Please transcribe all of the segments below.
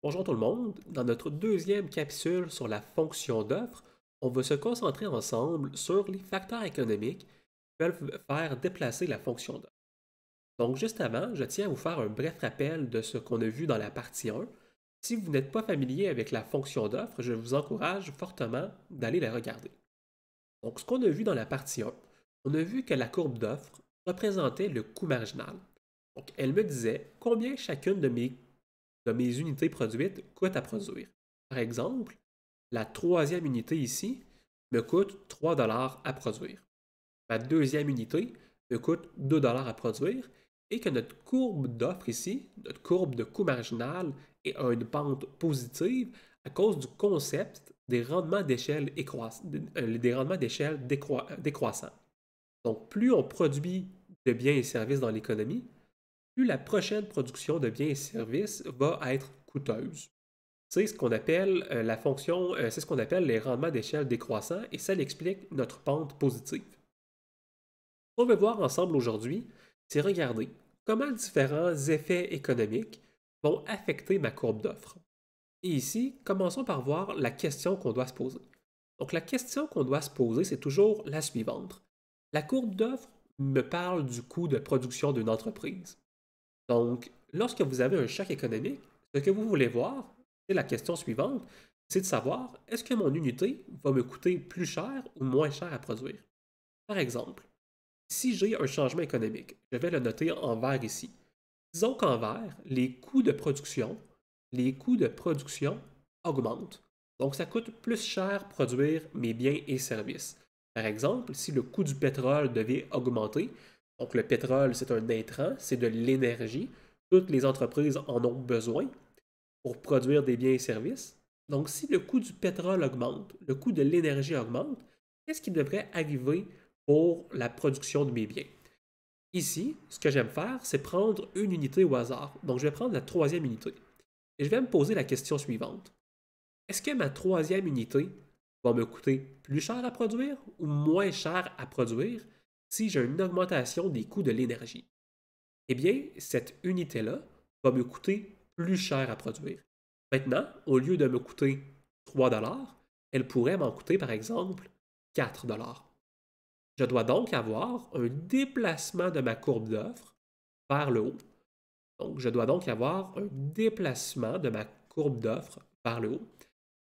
Bonjour tout le monde. Dans notre deuxième capsule sur la fonction d'offre, on va se concentrer ensemble sur les facteurs économiques qui peuvent faire déplacer la fonction d'offre. Donc juste avant, je tiens à vous faire un bref rappel de ce qu'on a vu dans la partie 1. Si vous n'êtes pas familier avec la fonction d'offre, je vous encourage fortement d'aller la regarder. Donc ce qu'on a vu dans la partie 1, on a vu que la courbe d'offre représentait le coût marginal. Donc elle me disait combien chacune de mes unités produites coûte à produire. Par exemple, la troisième unité ici me coûte 3 $ à produire. Ma deuxième unité me coûte 2 $ à produire et que notre courbe d'offre ici, notre courbe de coût marginal, est à une pente positive à cause du concept des rendements d'échelle décroissants. Donc, plus on produit de biens et services dans l'économie, plus la prochaine production de biens et services va être coûteuse. C'est ce qu'on appelle la fonction, c'est ce qu'on appelle les rendements d'échelle décroissants et ça explique notre pente positive. Ce qu'on veut voir ensemble aujourd'hui, c'est regarder comment différents effets économiques vont affecter ma courbe d'offre. Et ici, commençons par voir la question qu'on doit se poser. Donc la question qu'on doit se poser, c'est toujours la suivante. La courbe d'offre me parle du coût de production d'une entreprise. Donc, lorsque vous avez un choc économique, ce que vous voulez voir, c'est la question suivante, c'est de savoir est-ce que mon unité va me coûter plus cher ou moins cher à produire. Par exemple, si j'ai un changement économique, je vais le noter en vert ici. Disons qu'en vert, les coûts de production augmentent. Donc, ça coûte plus cher produire mes biens et services. Par exemple, si le coût du pétrole devait augmenter, donc le pétrole, c'est un intrant, c'est de l'énergie. Toutes les entreprises en ont besoin pour produire des biens et services. Donc, si le coût du pétrole augmente, le coût de l'énergie augmente, qu'est-ce qui devrait arriver pour la production de mes biens? Ici, ce que j'aime faire, c'est prendre une unité au hasard. Donc, je vais prendre la troisième unité. Et je vais me poser la question suivante. Est-ce que ma troisième unité va me coûter plus cher à produire ou moins cher à produire si j'ai une augmentation des coûts de l'énergie? Eh bien, cette unité-là va me coûter plus cher à produire. Maintenant, au lieu de me coûter 3 $, elle pourrait m'en coûter par exemple 4 $. Je dois donc avoir un déplacement de ma courbe d'offre vers le haut. Donc, je dois donc avoir un déplacement de ma courbe d'offre vers le haut.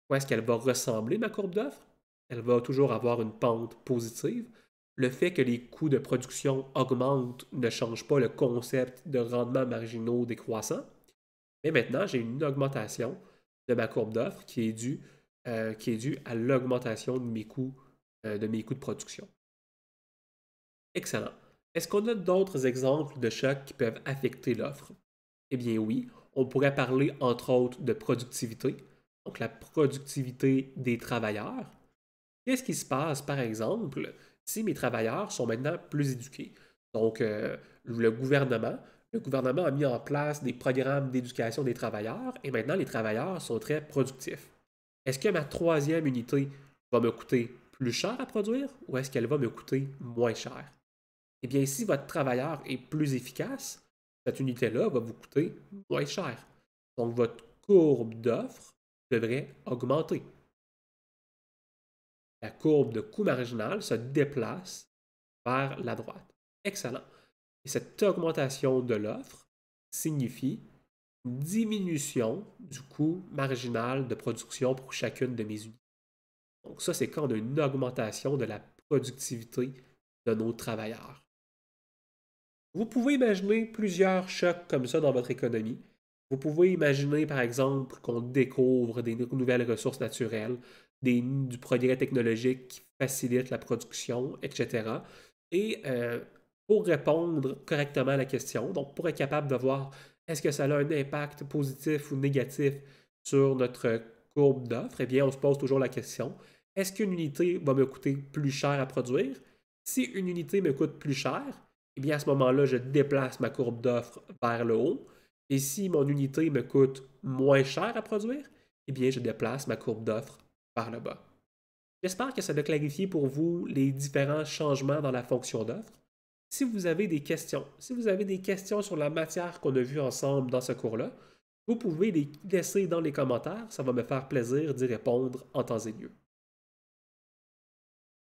Quoi est-ce qu'elle va ressembler, ma courbe d'offre? Elle va toujours avoir une pente positive. Le fait que les coûts de production augmentent ne change pas le concept de rendement marginaux décroissant. Mais maintenant, j'ai une augmentation de ma courbe d'offre qui est due à l'augmentation de mes coûts de production. Excellent. Est-ce qu'on a d'autres exemples de chocs qui peuvent affecter l'offre? Eh bien oui, on pourrait parler entre autres de productivité, donc la productivité des travailleurs. Qu'est-ce qui se passe, par exemple, si mes travailleurs sont maintenant plus éduqués? Donc, le gouvernement a mis en place des programmes d'éducation des travailleurs et maintenant les travailleurs sont très productifs. Est-ce que ma troisième unité va me coûter plus cher à produire ou est-ce qu'elle va me coûter moins cher? Eh bien, si votre travailleur est plus efficace, cette unité-là va vous coûter moins cher. Donc, votre courbe d'offre devrait augmenter. La courbe de coût marginal se déplace vers la droite. Excellent. Et cette augmentation de l'offre signifie une diminution du coût marginal de production pour chacune de mes unités. Donc ça, c'est quand on a une augmentation de la productivité de nos travailleurs. Vous pouvez imaginer plusieurs chocs comme ça dans votre économie. Vous pouvez imaginer, par exemple, qu'on découvre des nouvelles ressources naturelles, du progrès technologique qui facilite la production, etc. Et pour répondre correctement à la question, donc pour être capable de voir est-ce que ça a un impact positif ou négatif sur notre courbe d'offre, eh bien, on se pose toujours la question, est-ce qu'une unité va me coûter plus cher à produire? Si une unité me coûte plus cher, eh bien à ce moment-là, je déplace ma courbe d'offre vers le haut. Et si mon unité me coûte moins cher à produire, eh bien je déplace ma courbe d'offre vers le bas. J'espère que ça va clarifier pour vous les différents changements dans la fonction d'offre. Si vous avez des questions sur la matière qu'on a vue ensemble dans ce cours-là, Vous pouvez les laisser dans les commentaires, ça va me faire plaisir d'y répondre en temps et lieu.